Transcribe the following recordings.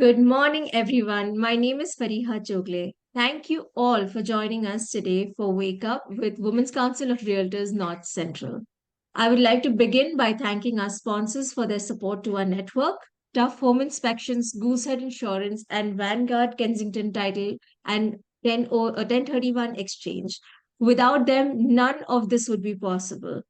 Good morning, everyone. My name is Fariha Chogle. Thank you all for joining us today for Wake Up with Women's Council of Realtors North Central. I would like to begin by thanking our sponsors for their support to our network, Tough Home Inspections, Goosehead Insurance, and Vanguard Kensington Title and 1031 Exchange. Without them, none of this would be possible.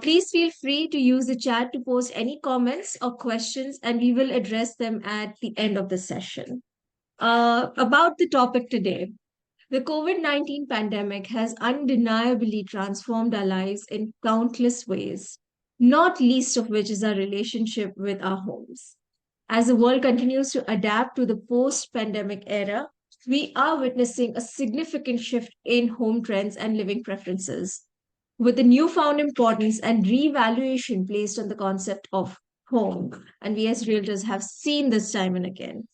Please feel free to use the chat to post any comments or questions, and we will address them at the end of the session. About the topic today, the COVID 19 pandemic has undeniably transformed our lives in countless ways, not least of which is our relationship with our homes. As the world continues to adapt to the post pandemic era, we are witnessing a significant shift in home trends and living preferences with the newfound importance and revaluation placed on the concept of home. And we as realtors have seen this time and again.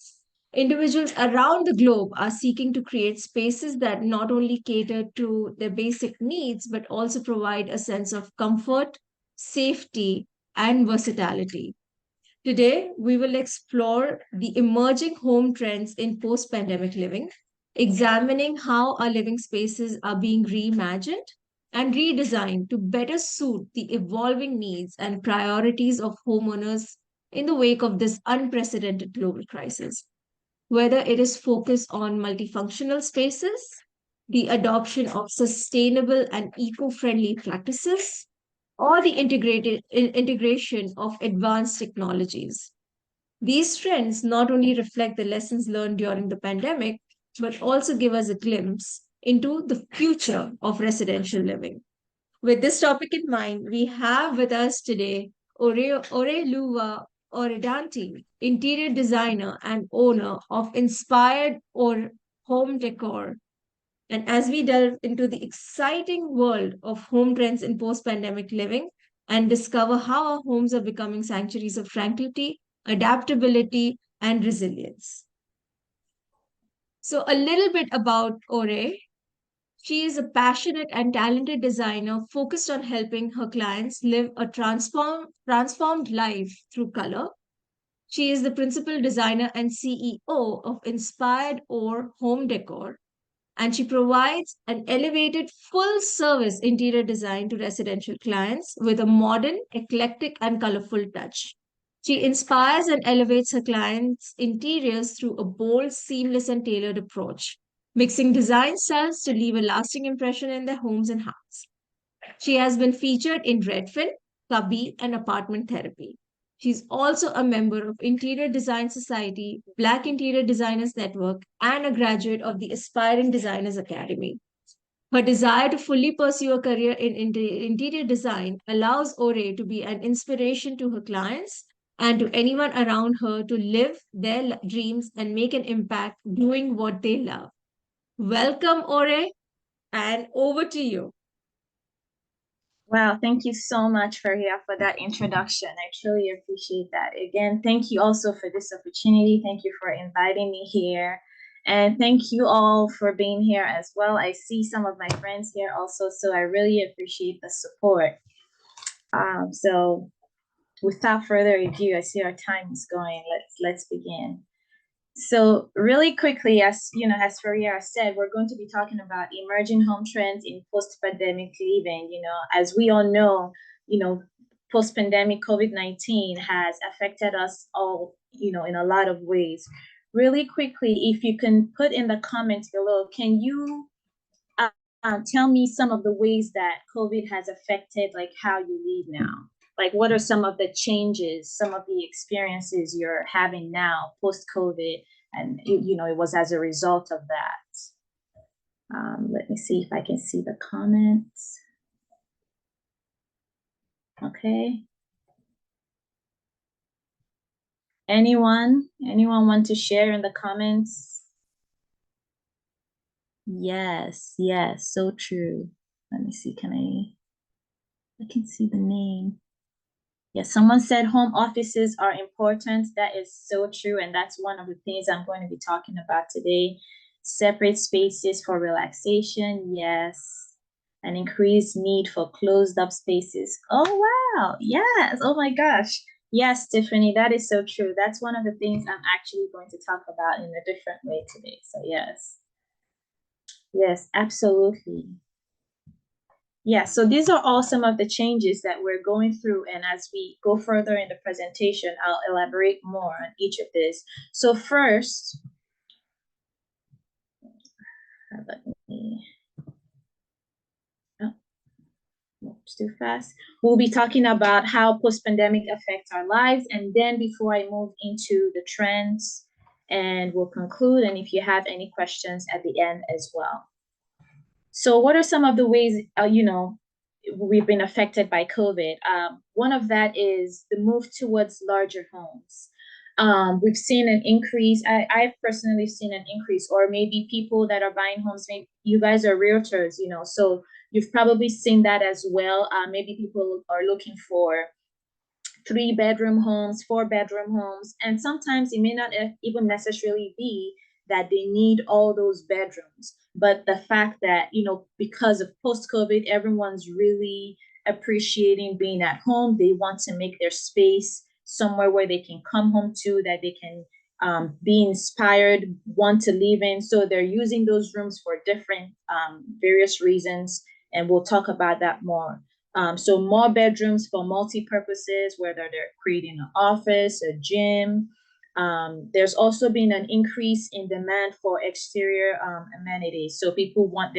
Individuals around the globe are seeking to create spaces that not only cater to their basic needs, but also provide a sense of comfort, safety, and versatility. Today, we will explore the emerging home trends in post pandemic living, examining how our living spaces are being reimagined and redesigned to better suit the evolving needs and priorities of homeowners in the wake of this unprecedented global crisis. Whether it is focused on multifunctional spaces, the adoption of sustainable and eco friendly practices, or the integration of advanced technologies. These trends not only reflect the lessons learned during the pandemic, but also give us a glimpse into the future of residential living. With this topic in mind, we have with us today Oreoluwa Oderanti, interior designer and owner of Inspired or Home Decor. And as we delve into the exciting world of home trends in post pandemic living and discover how our homes are becoming sanctuaries of tranquility, adaptability, and resilience. So, a little bit about Ore. She is a passionate and talented designer focused on helping her clients live a transformed life through color. She is the principal designer and CEO of Inspired or Home Decor, and she provides an elevated full service interior design to residential clients with a modern, eclectic, and colorful touch. She inspires and elevates her clients' interiors through a bold, seamless, and tailored approach, mixing design styles to leave a lasting impression in their homes and hearts. She has been featured in Redfin, Cubby, and Apartment Therapy. She's also a member of Interior Design Society, Black Interior Designers Network, and a graduate of the Aspiring Designers Academy. Her desire to fully pursue a career in interior design allows Ore to be an inspiration to her clients and to anyone around her to live their dreams and make an impact doing what they love. Welcome, Ore, and over to you. Wow, thank you so much, Faria, for that introduction. I truly appreciate that. Again, thank you also for this opportunity. Thank you for inviting me here. And thank you all for being here as well. I see some of my friends here also, so I really appreciate the support. So without further ado, I see our time is going. Let's begin. So really quickly, as you know, as Faria said, we're going to be talking about emerging home trends in post-pandemic living. As we all know, post-pandemic COVID-19 has affected us all, in a lot of ways. Really quickly, if you can put in the comments below, can you tell me some of the ways that COVID has affected like how you live now? Like, what are some of the changes, some of the experiences you're having now post-COVID? And, it was as a result of that. Let me see if I can see the comments. Okay. Anyone want to share in the comments? Yes, so true. Let me see, I can see the name. Yes, someone said home offices are important. That is so true. And that's one of the things I'm going to be talking about today. Separate spaces for relaxation. Yes. An increased need for closed up spaces. Oh, wow. Yes. Oh my gosh. Yes, Tiffany, that is so true. That's one of the things I'm actually going to talk about in a different way today. So yes, yes, absolutely. Yeah, so these are all some of the changes that we're going through. And as we go further in the presentation, I'll elaborate more on each of this. So first, let me, oh, oops, too fast. We'll be talking about how post-pandemic affects our lives. And then before I move into the trends, and we'll conclude. And if you have any questions at the end as well. So, what are some of the ways, we've been affected by COVID? One of that is the move towards larger homes. We've seen an increase. I've personally seen an increase, or maybe people that are buying homes. Maybe you guys are realtors, so you've probably seen that as well. Maybe people are looking for 3-bedroom homes, 4-bedroom homes, and sometimes it may not even necessarily be that they need all those bedrooms. But the fact that, because of post COVID, everyone's really appreciating being at home. They want to make their space somewhere where they can come home to, that they can be inspired, want to live in. So they're using those rooms for different various reasons. And we'll talk about that more. So more bedrooms for multi-purposes, whether they're creating an office, a gym. There's also been an increase in demand for exterior amenities. So people want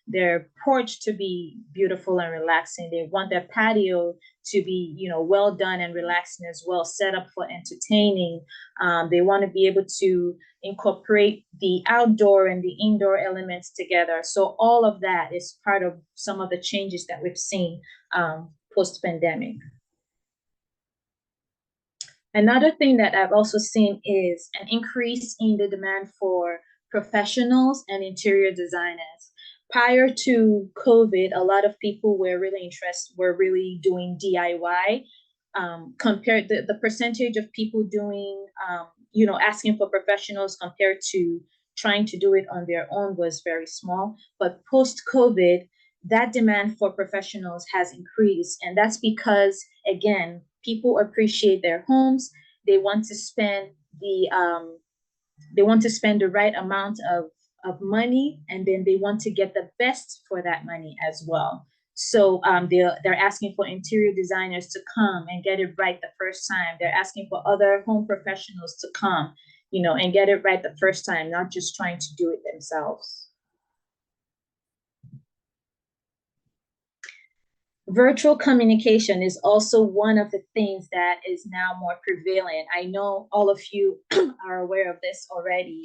their porch to be beautiful and relaxing. They want their patio to be, well done and relaxing as well, set up for entertaining. They want to be able to incorporate the outdoor and the indoor elements together. So all of that is part of some of the changes that we've seen post-pandemic. Another thing that I've also seen is an increase in the demand for professionals and interior designers. Prior to COVID, a lot of people were really doing DIY. Compared the percentage of people doing, asking for professionals compared to trying to do it on their own was very small. But post COVID, that demand for professionals has increased. And that's because, again, people appreciate their homes. They want to spend the right amount of money, and then they want to get the best for that money as well. So they're asking for interior designers to come and get it right the first time. They're asking for other home professionals to come, and get it right the first time, not just trying to do it themselves. Virtual communication is also one of the things that is now more prevalent. I know all of you are aware of this already.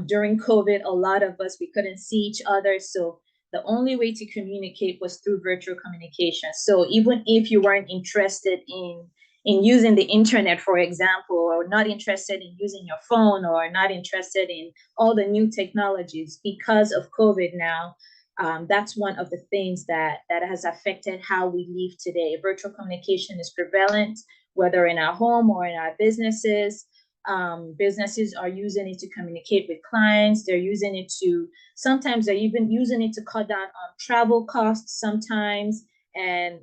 During COVID, a lot of us, we couldn't see each other. So the only way to communicate was through virtual communication. So even if you weren't interested in using the internet, for example, or not interested in using your phone, or not interested in all the new technologies, because of COVID now, that's one of the things that has affected how we live today. Virtual communication is prevalent, whether in our home or in our businesses. Businesses are using it to communicate with clients. They're using it to, sometimes they're even using it to cut down on travel costs sometimes. And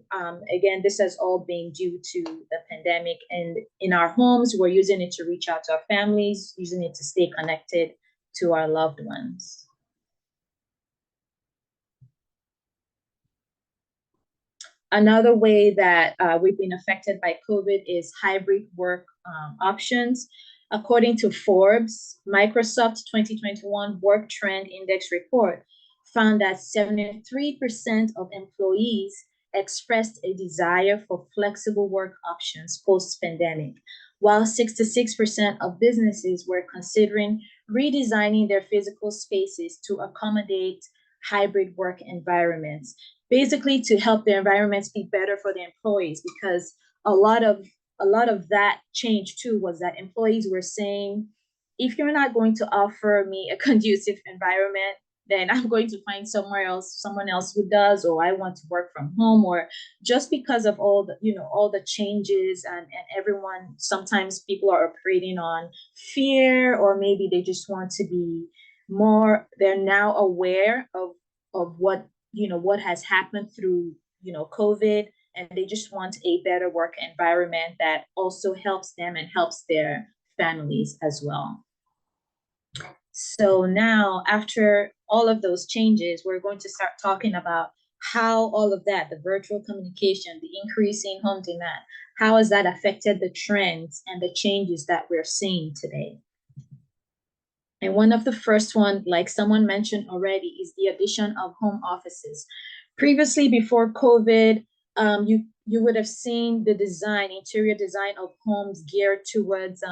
again, this has all been due to the pandemic. And in our homes, we're using it to reach out to our families, using it to stay connected to our loved ones. Another way that we've been affected by COVID is hybrid work options. According to Forbes, Microsoft's 2021 Work Trend Index report found that 73% of employees expressed a desire for flexible work options post-pandemic, while 66% of businesses were considering redesigning their physical spaces to accommodate hybrid work environments, basically to help the environments be better for the employees, because a lot of that change too was that employees were saying, if you're not going to offer me a conducive environment, then I'm going to find someone else who does, or I want to work from home. Or just because of all the changes, and everyone, sometimes people are operating on fear, or maybe they just want to be more, they're now aware of what has happened through COVID. and they just want a better work environment that also helps them and helps their families as well. So now, after all of those changes, we're going to start talking about how all of that, the virtual communication, the increasing home demand, how has that affected the trends and the changes that we're seeing today? And one of the first one, like someone mentioned already, is the addition of home offices. Previously, before COVID, you would have seen the design, interior design of homes geared towards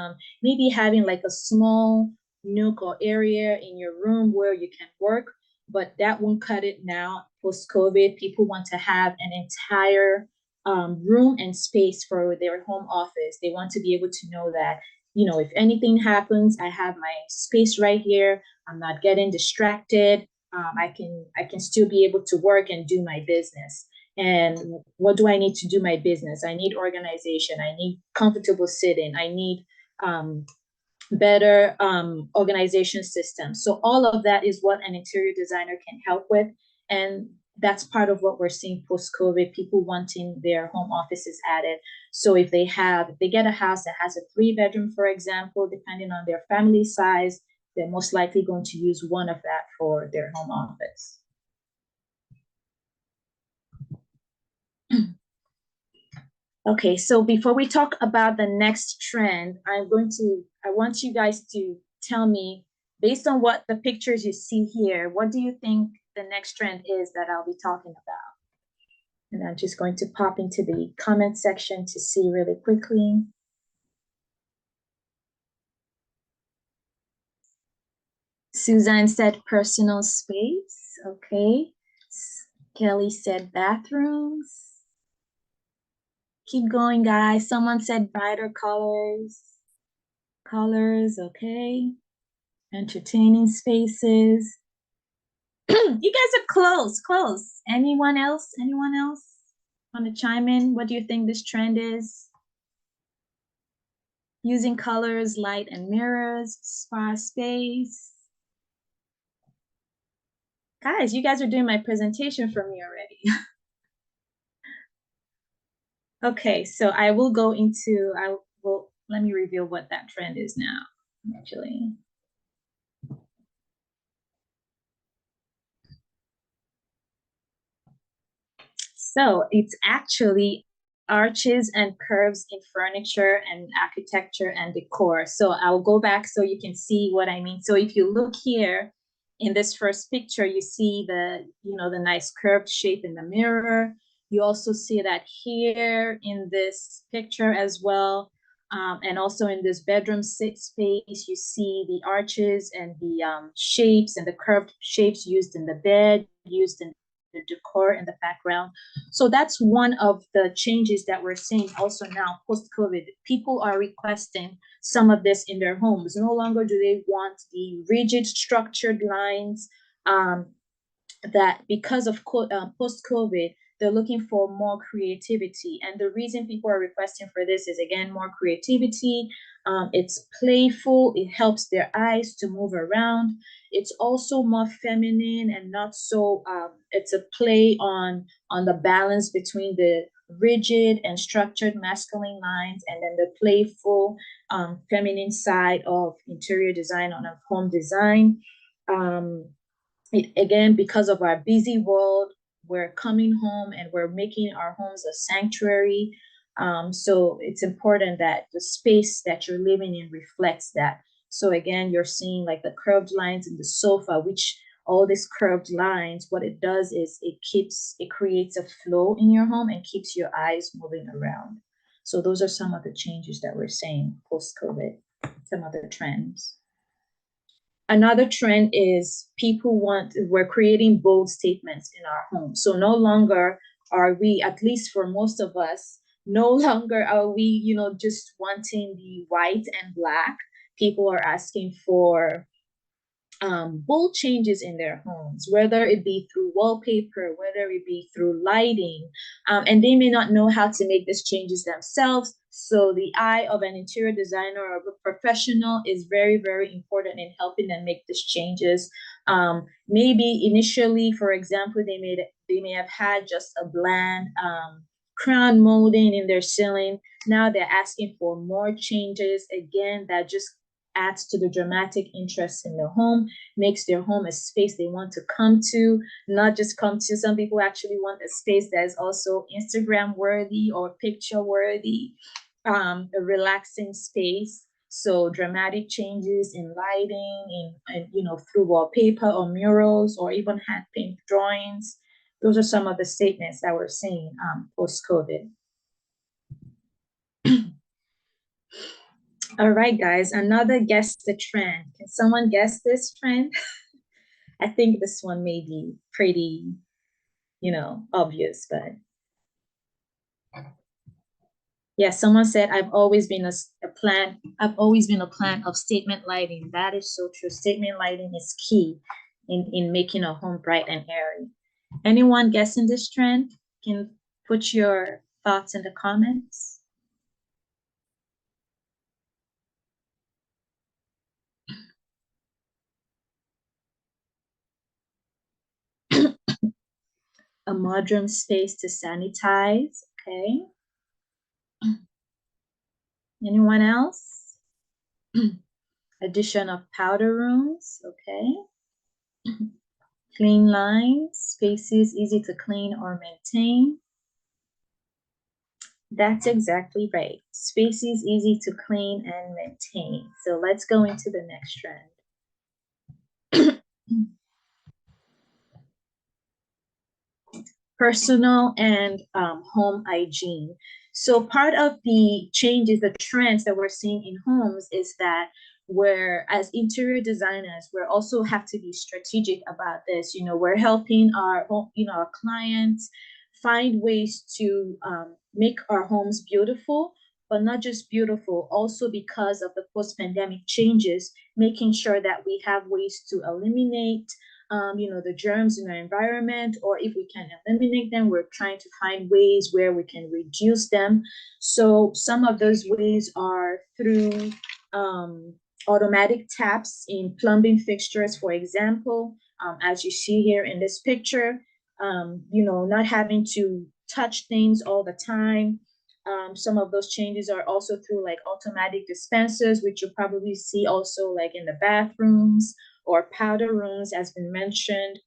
maybe having like a small nook or area in your room where you can work, but that won't cut it now. Post-COVID, people want to have an entire room and space for their home office. They want to be able to know that, you know, if anything happens, I have my space right here. I'm not getting distracted. I can still be able to work and do my business. And what do I need to do my business? I need organization. I need comfortable sitting. I need better organization systems. So all of that is what an interior designer can help with. And that's part of what we're seeing post-COVID, people wanting their home offices added. So if they get a house that has a 3-bedroom, for example, depending on their family size, they're most likely going to use one of that for their home office. Okay, so before we talk about the next trend, I want you guys to tell me, based on what the pictures you see here, what do you think the next trend is that I'll be talking about? And I'm just going to pop into the comment section to see really quickly. Suzanne said personal space. Okay. Kelly said bathrooms. Keep going, guys. Someone said brighter colors. Colors, okay. Entertaining spaces. You guys are close. Anyone else want to chime in? What do you think this trend is? Using colors, light, and mirrors, spa space. Guys, you guys are doing my presentation for me already. Okay, so let me reveal what that trend is now, actually. So it's actually arches and curves in furniture and architecture and decor. So I'll go back so you can see what I mean. So if you look here in this first picture, you see the nice curved shape in the mirror. You also see that here in this picture as well. And also in this bedroom space, you see the arches and the shapes and the curved shapes used in the bed, used in the decor in the background. So that's one of the changes that we're seeing also now post-COVID. People are requesting some of this in their homes. No longer do they want the rigid structured lines that because of post-COVID, they're looking for more creativity. And the reason people are requesting for this is, again, more creativity. It's playful. It helps their eyes to move around. It's also more feminine and not so, it's a play on the balance between the rigid and structured masculine lines and then the playful feminine side of interior design on a home design. Again, because of our busy world, we're coming home and we're making our homes a sanctuary. So it's important that the space that you're living in reflects that. So again, you're seeing like the curved lines in the sofa, which all these curved lines, what it does is it creates a flow in your home and keeps your eyes moving around. So those are some of the changes that we're seeing post-COVID, some other trends. Another trend is we're creating bold statements in our home. So no longer are we, at least for most of us, no longer are we, just wanting the white and black. People are asking for bold changes in their homes, whether it be through wallpaper, whether it be through lighting, and they may not know how to make these changes themselves. So the eye of an interior designer or a professional is very, very important in helping them make these changes. Maybe initially, for example, they may have had just a bland crown molding in their ceiling. Now they're asking for more changes. Again, that just adds to the dramatic interest in the home, makes their home a space they want to come to, not just come to. Some people actually want a space that is also Instagram worthy or picture worthy, a relaxing space. So dramatic changes in lighting, through wallpaper or murals or even hand paint drawings. Those are some of the statements that we're seeing post-COVID. All right, guys, another guess the trend. Can someone guess this trend? I think this one may be pretty, obvious, but yeah, someone said I've always been I've always been a plant of statement lighting. That is so true. Statement lighting is key in making a home bright and airy. Anyone guessing this trend can put your thoughts in the comments. A modern space to sanitize. Okay. Anyone else? Addition of powder rooms. Okay. Clean lines, spaces easy to clean or maintain. That's exactly right. Spaces easy to clean and maintain. So let's go into the next trend. Personal and home hygiene. So part of the changes, the trends that we're seeing in homes is that we're, as interior designers, we also have to be strategic about this. We're helping our clients find ways to make our homes beautiful, but not just beautiful, also because of the post-pandemic changes, making sure that we have ways to eliminate the germs in our environment, or if we can eliminate them, we're trying to find ways where we can reduce them. So some of those ways are through automatic taps in plumbing fixtures, for example, as you see here in this picture, not having to touch things all the time. Some of those changes are also through like automatic dispensers, which you probably see also like in the bathrooms, or powder rooms, as been mentioned.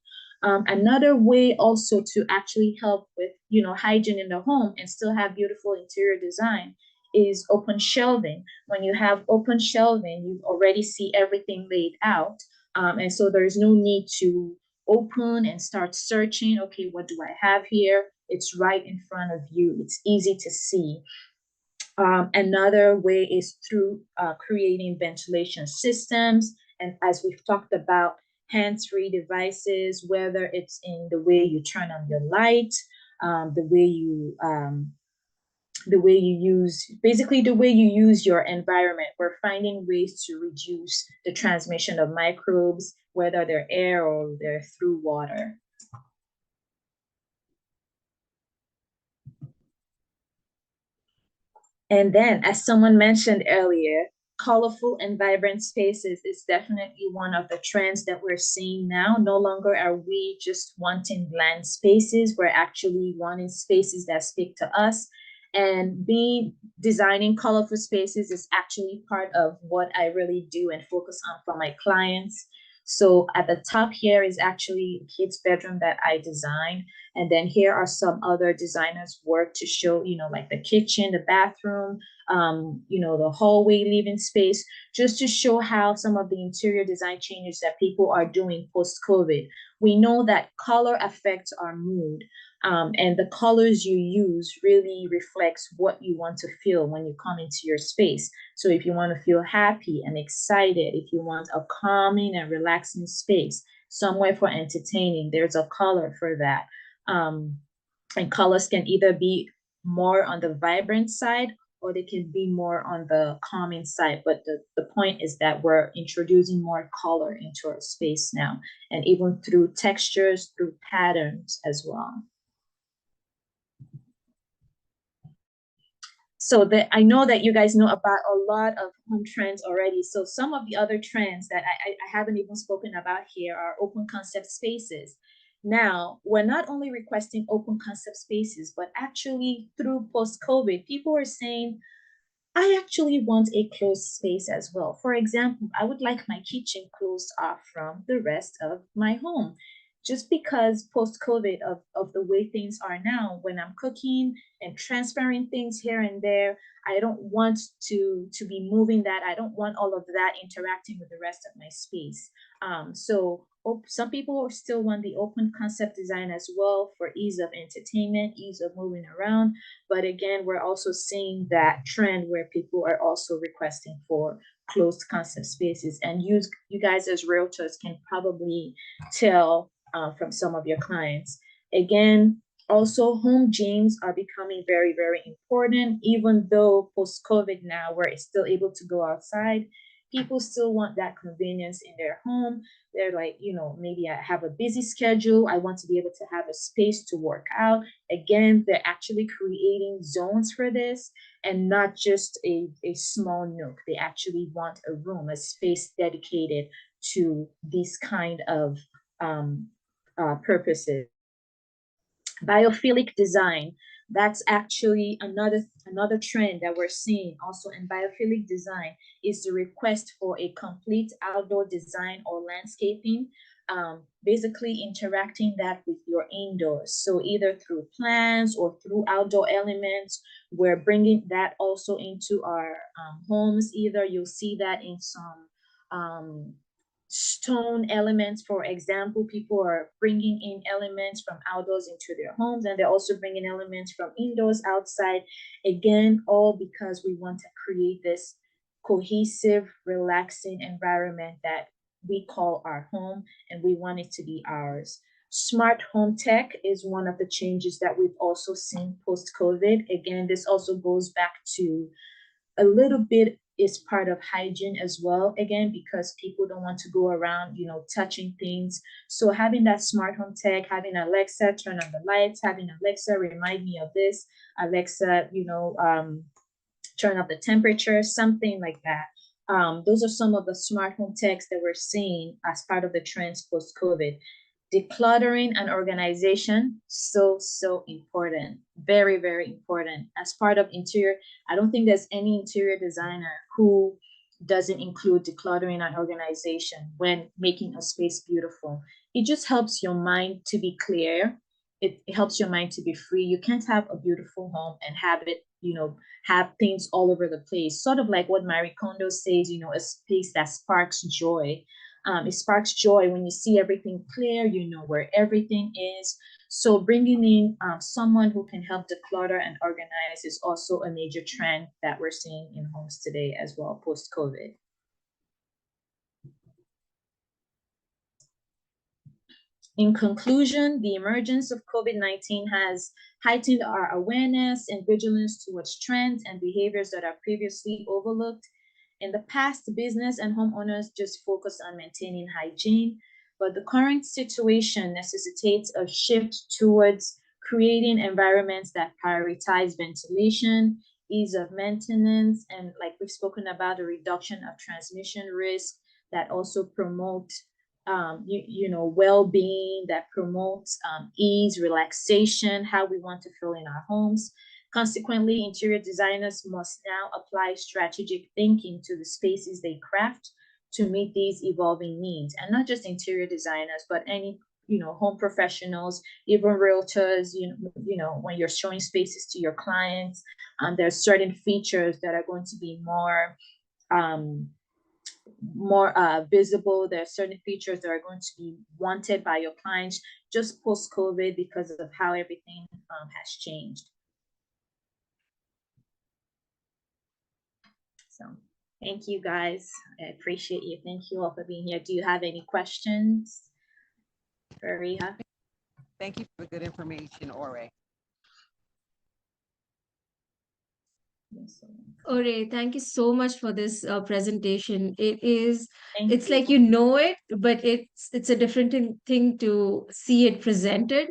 Another way also to actually help with, hygiene in the home and still have beautiful interior design is open shelving. When you have open shelving, you already see everything laid out. And so there's no need to open and start searching. Okay, what do I have here? It's right in front of you. It's easy to see. Another way is through creating ventilation systems. And as we've talked about, hands-free devices, whether it's in the way you turn on your light, the way you use, basically the way you use your environment. We're finding ways to reduce the transmission of microbes, whether they're air or they're through water. And then, as someone mentioned earlier, colorful and vibrant spaces is definitely one of the trends that we're seeing now. No longer are we just wanting bland spaces, we're actually wanting spaces that speak to us. And designing colorful spaces is actually part of what I really do and focus on for my clients. So at the top here is actually a kid's bedroom that I designed. And then here are some other designers' work to show, like the kitchen, the bathroom, the hallway living space, just to show how some of the interior design changes that people are doing post-COVID. We know that color affects our mood. And the colors you use really reflects what you want to feel when you come into your space. So if you want to feel happy and excited, if you want a calming and relaxing space, somewhere for entertaining, there's a color for that. And colors can either be more on the vibrant side or they can be more on the calming side. But the point is that we're introducing more color into our space now, and even through textures, through patterns as well. So I know that you guys know about a lot of home trends already. So some of the other trends that I haven't even spoken about here are open concept spaces. Now, we're not only requesting open concept spaces, but actually through post COVID, people are saying, I actually want a closed space as well. For example, I would like my kitchen closed off from the rest of my home. Just because post COVID of the way things are now, when I'm cooking and transferring things here and there, I don't want to be moving that. I don't want all of that interacting with the rest of my space. Some people still want the open concept design as well for ease of entertainment, ease of moving around. But again, we're also seeing that trend where people are also requesting for closed concept spaces. And you guys as realtors can probably tell from some of your clients. Again, also home gyms are becoming very, very important. Even though post COVID now we're still able to go outside, people still want that convenience in their home. They're like, maybe I have a busy schedule. I want to be able to have a space to work out. Again, they're actually creating zones for this and not just a small nook. They actually want a room, a space dedicated to these kind of purposes. Biophilic design, that's actually another trend that we're seeing also in biophilic design, is the request for a complete outdoor design or landscaping, basically interacting that with your indoors. So either through plants or through outdoor elements, we're bringing that also into our homes. Either you'll see that in some um, stone elements. For example, people are bringing in elements from outdoors into their homes, and they're also bringing elements from indoors outside. Again, all because we want to create this cohesive, relaxing environment that we call our home, and we want it to be ours. Smart home tech is one of the changes that we've also seen post COVID. Again, this also goes back to a little bit is part of hygiene as well, again, because people don't want to go around touching things. So having that smart home tech, having Alexa turn on the lights, having Alexa remind me of this, Alexa turn up the temperature, something like that. Those are some of the smart home techs that we're seeing as part of the trends post COVID. Decluttering and organization, so important, very, very important as part of interior. I don't think there's any interior designer who doesn't include decluttering and organization when making a space beautiful. It just helps your mind to be clear. It helps your mind to be free. You can't have a beautiful home and have it, have things all over the place. Sort of like what Marie Kondo says, a space that sparks joy. It sparks joy when you see everything clear, you know where everything is. So bringing in someone who can help declutter and organize is also a major trend that we're seeing in homes today as well, post-COVID. In conclusion, the emergence of COVID-19 has heightened our awareness and vigilance towards trends and behaviors that are previously overlooked. In the past, business and homeowners just focused on maintaining hygiene, but the current situation necessitates a shift towards creating environments that prioritize ventilation, ease of maintenance, and like we've spoken about, the reduction of transmission risk, that also promote well-being, that promotes ease, relaxation, how we want to feel in our homes. Consequently, interior designers must now apply strategic thinking to the spaces they craft to meet these evolving needs. And not just interior designers, but any home professionals, even realtors. When you're showing spaces to your clients, there's certain features that are going to be more visible. There are certain features that are going to be wanted by your clients just post-COVID because of how everything has changed. So thank you guys. I appreciate you. Thank you all for being here. Do you have any questions for Riha? Thank you for the good information, Ore. Ore, thank you so much for this presentation. It's You. like you know it, but it's a different thing to see it presented.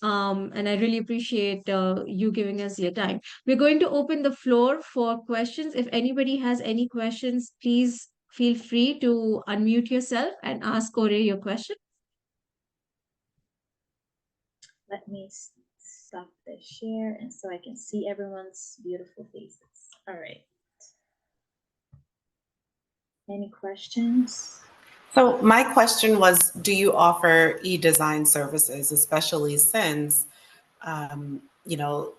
And I really appreciate you giving us your time. We're going to open the floor for questions. If anybody has any questions, please feel free to unmute yourself and ask Ore your question. Let me stop the share and so I can see everyone's beautiful faces. All right. Any questions? So my question was, do you offer e-design services, especially since,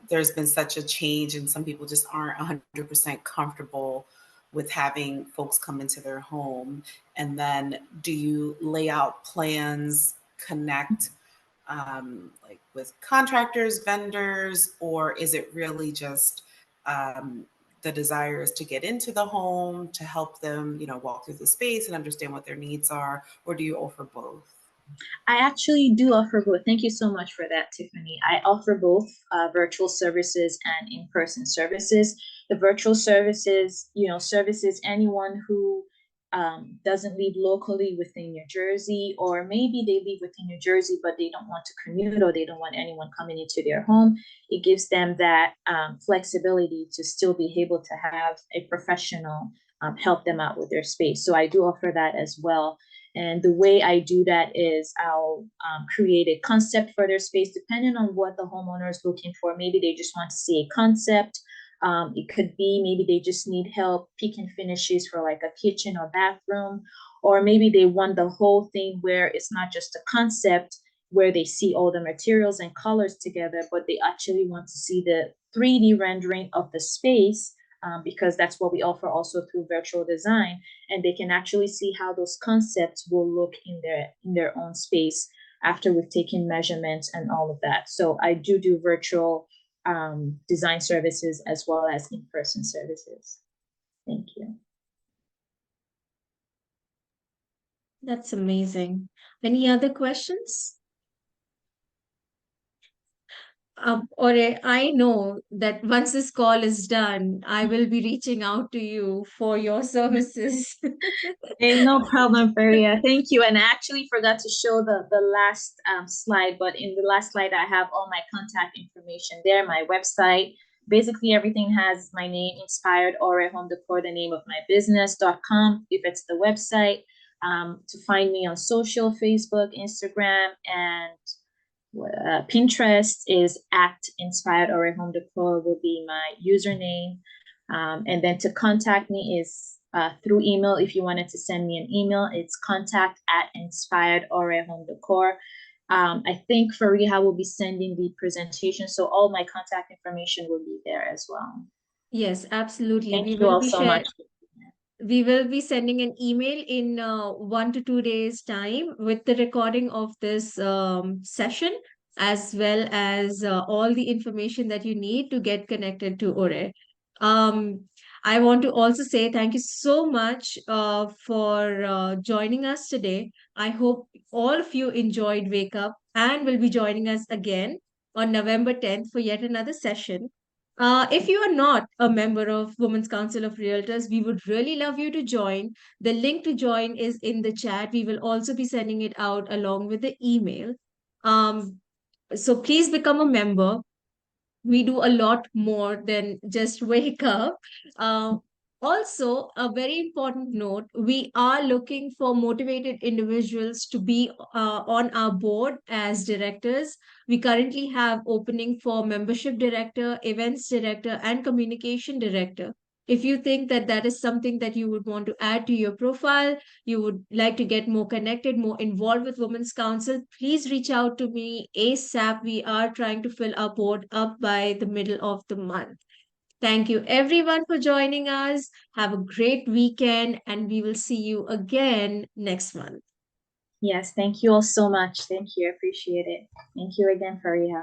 there's been such a change and some people just aren't 100% comfortable with having folks come into their home? And then do you lay out plans, connect like with contractors, vendors, or is it really just the desire is to get into the home, to help them, walk through the space and understand what their needs are, or do you offer both? I actually do offer both. Thank you so much for that, Tiffany. I offer both virtual services and in-person services. The virtual services, services anyone who doesn't live locally within New Jersey, or maybe they live within New Jersey, but they don't want to commute or they don't want anyone coming into their home. It gives them that flexibility to still be able to have a professional help them out with their space. So I do offer that as well. And the way I do that is I'll create a concept for their space, depending on what the homeowner is looking for. Maybe they just want to see a concept. It could be maybe they just need help picking finishes for like a kitchen or bathroom, or maybe they want the whole thing where it's not just a concept where they see all the materials and colors together, but they actually want to see the 3D rendering of the space, because that's what we offer also through virtual design, and they can actually see how those concepts will look in their own space after we've taken measurements and all of that. So I do virtual design services as well as in-person services. Thank you. That's amazing. Any other questions? Ore, I know that once this call is done, I will be reaching out to you for your services. Hey, no problem, Faria. Thank you. And I actually forgot to show the last slide, but in the last slide, I have all my contact information there, my website. Basically, everything has my name, Inspired Ore Home Decor, the name of my business.com, if it's the website. To find me on social, Facebook, Instagram, and Pinterest is at Inspired Ore Home Decor will be my username. And then to contact me is through email. If you wanted to send me an email, it's contact@Inspired Ore Home Decor. I think Fariha will be sending the presentation, so all my contact information will be there as well. Yes, absolutely. Thank you all so much. We will be sending an email in 1 to 2 days' time with the recording of this session, as well as all the information that you need to get connected to Ore. Um, I want to also say thank you so much for joining us today. I hope all of you enjoyed Wake Up and will be joining us again on November 10th for yet another session. If you are not a member of Women's Council of Realtors, we would really love you to join. The link to join is in the chat. We will also be sending it out along with the email. So please become a member. We do a lot more than just wake up. Uh, Also, a very important note, we are looking for motivated individuals to be on our board as directors. We currently have opening for membership director, events director, and communication director. If you think that that is something that you would want to add to your profile, you would like to get more connected, more involved with Women's Council, please reach out to me ASAP. We are trying to fill our board up by the middle of the month. Thank you everyone for joining us. Have a great weekend, and we will see you again next month. Yes, thank you all so much. Thank you. I appreciate it. Thank you again, Fariha.